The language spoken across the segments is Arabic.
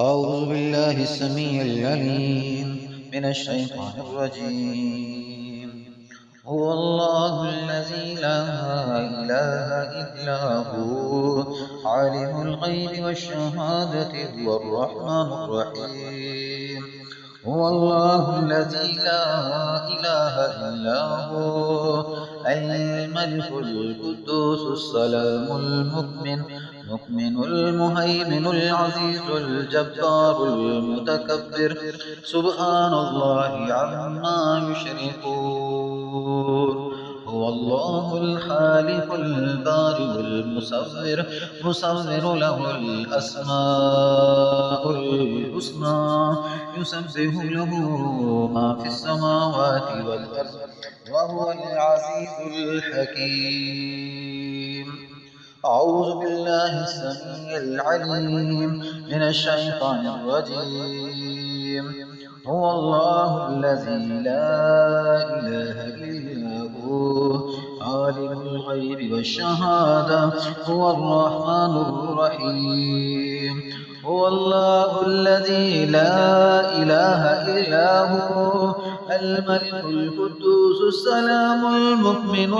أعوذ بالله السميع العليم من الشيطان الرجيم. هو الله الذي لا إله إلا هو عالم الغيب والشهادة هو الرحمن الرحيم. هو الله الذي لا إله إلا هو الملك القدوس السلام المؤمن المهيمن العزيز الجبار المتكبر سبحان الله عما يشركون. هو الله الخالق البارئ المصور له الأسماء الحسنى يسبح له ما في السماوات والأرض وهو العزيز الحكيم. أعوذ بالله السميع العليم من الشيطان الرجيم. هو الله الذي لا إله إلا هو عالم الغيب والشهادة هو الرحمن الرحيم. هو الله الذي لا إله إلا هو الملك القدوس السلام المؤمن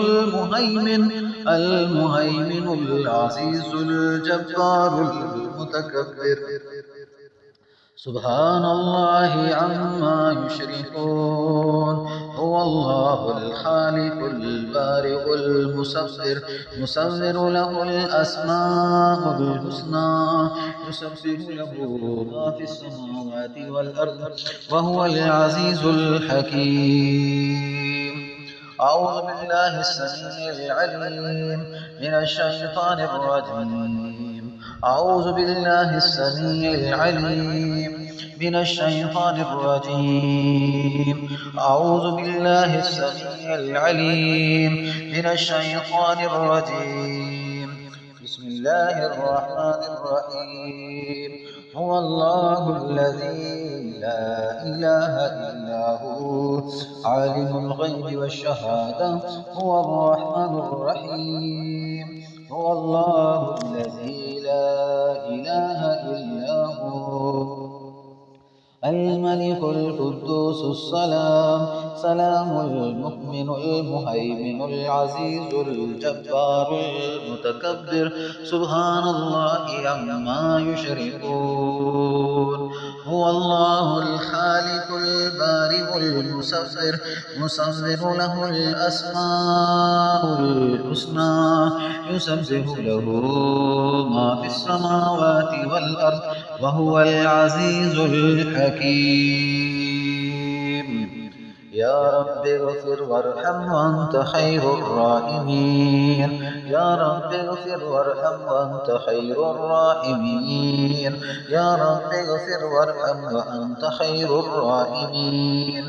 المهيمن العزيز الجبار المتكبر سبحان الله عما يشركون. هو الله الخالق البارئ المصور له الأسماء الحسنى يسبح له ما في السماوات والأرض وهو العزيز الحكيم. أعوذ بالله السميع العليم من الشيطان الرجيم. أعوذ بالله السميع العليم من الشيطان الرجيم. أعوذ بالله السميع العليم من الشيطان الرجيم. بسم الله الرحمن الرحيم. هو الله الذي لا إله إلا هو عالم الغيب والشهادة هو الرحمن الرحيم. هو الله الذي لا إله إلا هو الملك القدوس سلام المؤمن المهيمن العزيز الجبار المتكبر سبحان الله عما يشركون. هو الله الخالق البارئ المصور له الأسماء الحسنى يسبح له ما في السماوات والأرض وهو العزيز الحكيم. يا رب اغفر وارحم وأنت خير الراحمين. يا رب اغفر وارحم وأنت خير الراحمين. يا رب اغفر وارحم وأنت خير الراحمين.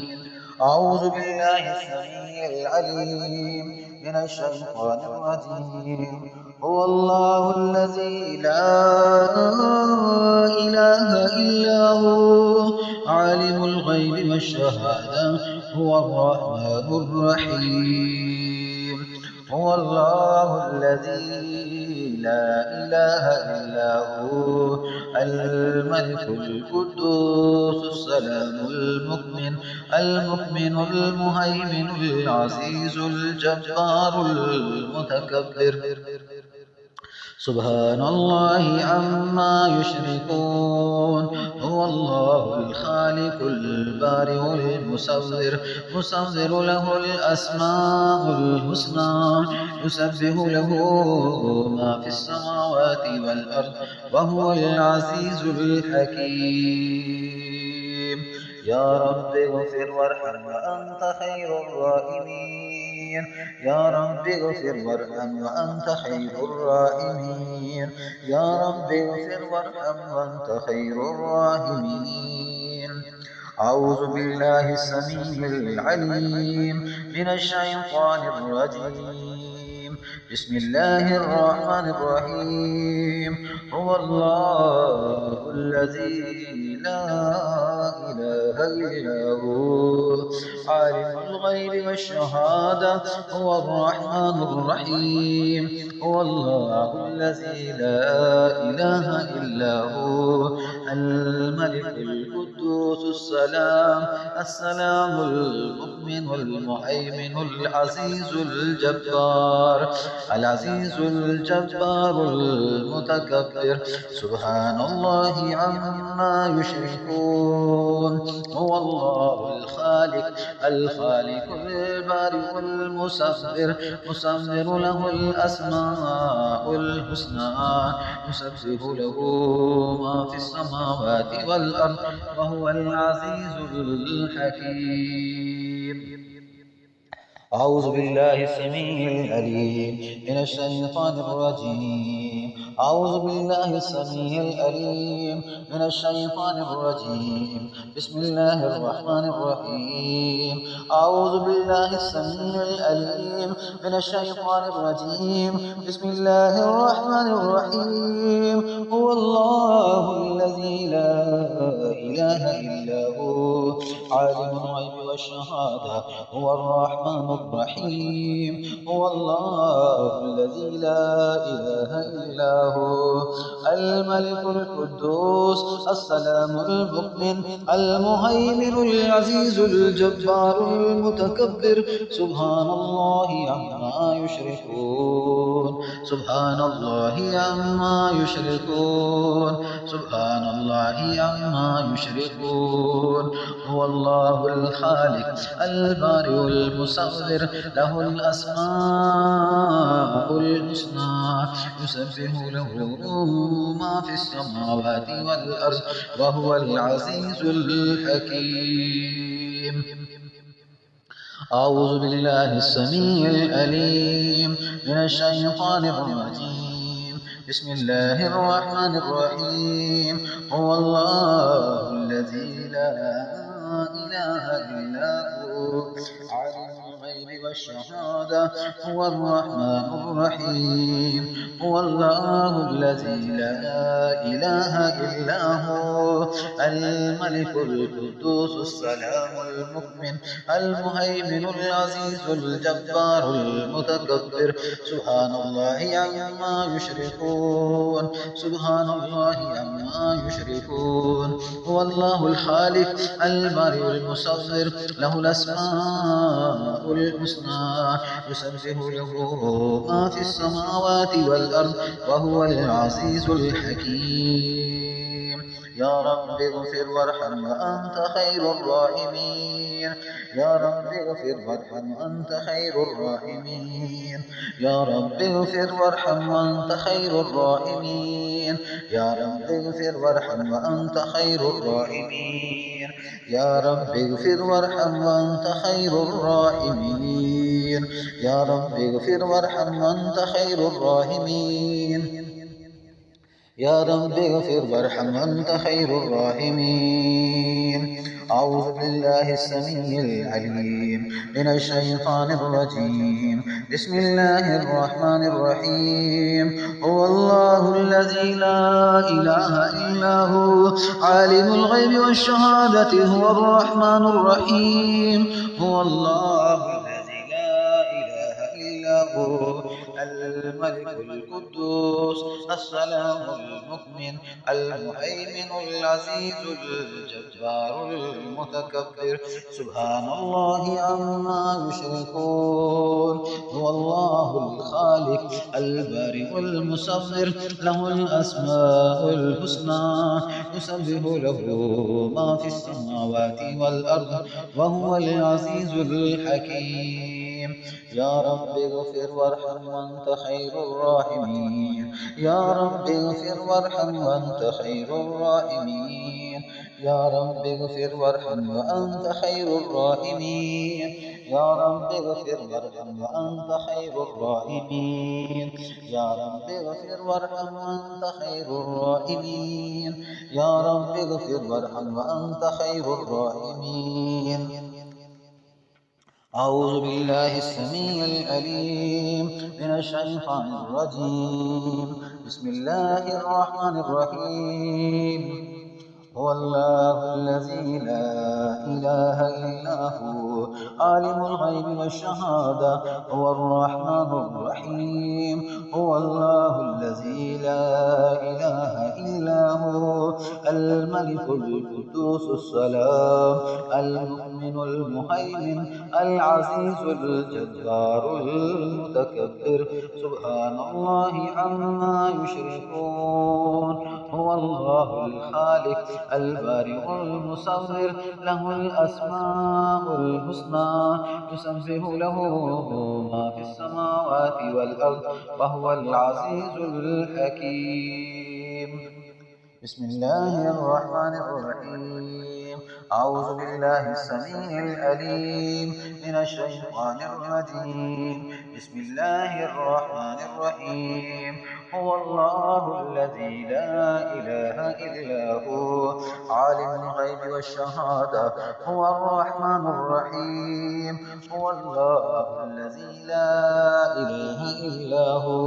أعوذ بالله السميع العليم من الشيطان الرجيم. هو الله الذي لا إله إلا هو عالم الغيب والشهادة هو الرحمن الرحيم. هو الله الذي لا إله إلا هو الملك القدوس السلام المؤمن المهيمن العزيز الجبار المتكبر سبحان الله عما يشركون. هو الله الخالق البارئ المصور له الأسماء الحسنى يسبح له ما في السماوات والأرض وهو العزيز الحكيم. يا رب اغفر وارحم وأنت خير الراحمين. يا رب اغفر وارحم وأنت خير الراحمين. يا رب اغفر وارحم وأنت خير الراحمين. أعوذ بالله السميع العليم من الشيطان الرجيم. بسم الله الرحمن الرحيم هو الله الذي لا إله إلا هو عالم الغيب والشهادة هو الرحمن الرحيم هو الله الذي لا إله إلا هو الملك القدوس السلام المؤمن المهيمن العزيز الجبار المتكبر سبحان الله عما يشركون هو الله الخالق البارئ المصور له الأسماء الحسنى يسبح له ما في السماوات والأرض وهو العزيز الحكيم أعوذ بالله السميع العليم من الشيطان الرجيم أعوذ بالله السميع العليم من الشيطان الرجيم بسم الله الرحمن الرحيم أعوذ بالله السميع العليم من الشيطان الرجيم بسم الله الرحمن الرحيم هو الله الذي لا إله إلا هو عالم الغيب والشهادة هو الرحمن الرحيم هو الله الذي لا إله إلا هو الملك القدوس السلام المؤمن المهيمن العزيز الجبار المتكبر سبحان الله عما يشركون سبحان الله عما يشركون سبحان الله عما يشركون هو الله الخالق البارئ المصور له الأسماء الحسنى يسبح له ما في السماوات والأرض وهو العزيز الحكيم أعوذ بالله السميع العليم من الشيطان الرجيم بسم الله الرحمن الرحيم هو الله الذي لا إله إلا هو عالم الغيب والشهادة هو الرحمن الرحيم هو الله الذي لا إله إلا هو الملك القدوس السلام المؤمن المهيمن العزيز الجبار المتكبر سبحان الله عما يشركون سبحان الله عما يشركون هو الله الخالق البارئ المصور له الأسماء الحسنى يسبح له ما في السماوات والأرض وهو العزيز الحكيم يا رب اغفر وارحم وأنت خير الراحمين يا رب اغفر وارحم وأنت خير الراحمين يا رب اغفر وارحم وأنت خير الراحمين يا رب اغفر وارحم وأنت خير الراحمين يا رب اغفر وارحم وأنت خير الراحمين يا رب اغفر وارحم وأنت خير الراحمين يا رب اغفر وارحم وأنت خير الراحمين أعوذ بالله السميع العليم من الشيطان الرجيم بسم الله الرحمن الرحيم هو الله الذي لا إله إلا هو عالم الغيب والشهادة هو الرحمن الرحيم هو الله الذي لا إله إلا هو الملك القدوس السلام المؤمن المهيمن العزيز الجبار المتكبر سبحان الله عما يشركون هو الله الخالق البارئ المصور له الأسماء الحسنى يسبح له ما في السماوات والأرض وهو العزيز الحكيم يا رب اغفر وارحم وأنت خير الراحمين يا رب اغفر وارحم وأنت خير الراحمين يا رب اغفر وارحم وأنت خير الراحمين يا رب اغفر وارحم وأنت خير الراحمين يا رب اغفر وارحم وأنت خير الراحمين يا رب اغفر وارحم وأنت خير الراحمين أعوذ بالله السميع العليم من الشيطان الرجيم. بسم الله الرحمن الرحيم. هو الله الذي لا إله إلا هو عالم الغيب والشهادة هو الرحمن الرحيم. هو الله الذي لا إله إلا هو الملك القدوس السلام المؤمن المهيمن العزيز الجبار المتكبر سبحان الله عما يشركون. هو الله الخالق البارئ المصور له الأسماء الحسنى يسبح له ما في السماوات والأرض وهو العزيز الحكيم. بسم الله الرحمن الرحيم. أعوذ بالله السميع العليم من الشيطان الرجيم. بسم الله الرحمن الرحيم. هو الله الذي لا إله إلا هو عالم الغيب والشهادة هو الرحمن الرحيم. هو الله الذي لا إله إلا هو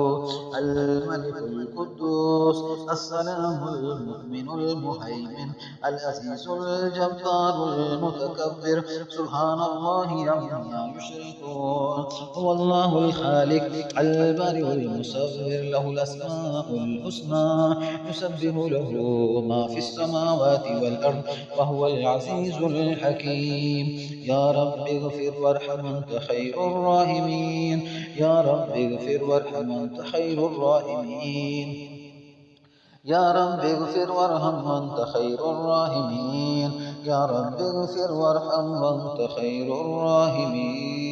الملك القدوس السلام المؤمن المهيمن العزيز الجبار المتكبر سبحان الله عما يشركون. هو الله الخالق البارئ المصور له الأسماء الحسنى يسبح له ما في السماوات والأرض وهو العزيز الحكيم. يا رب اغفر وارحم أنت خير الراحمين. يا رب اغفر وارحم أنت خير الراحمين. يا رب اغفر وارحم وانت خير الراحمين. يا رب اغفر وارحم وانت خير الراحمين.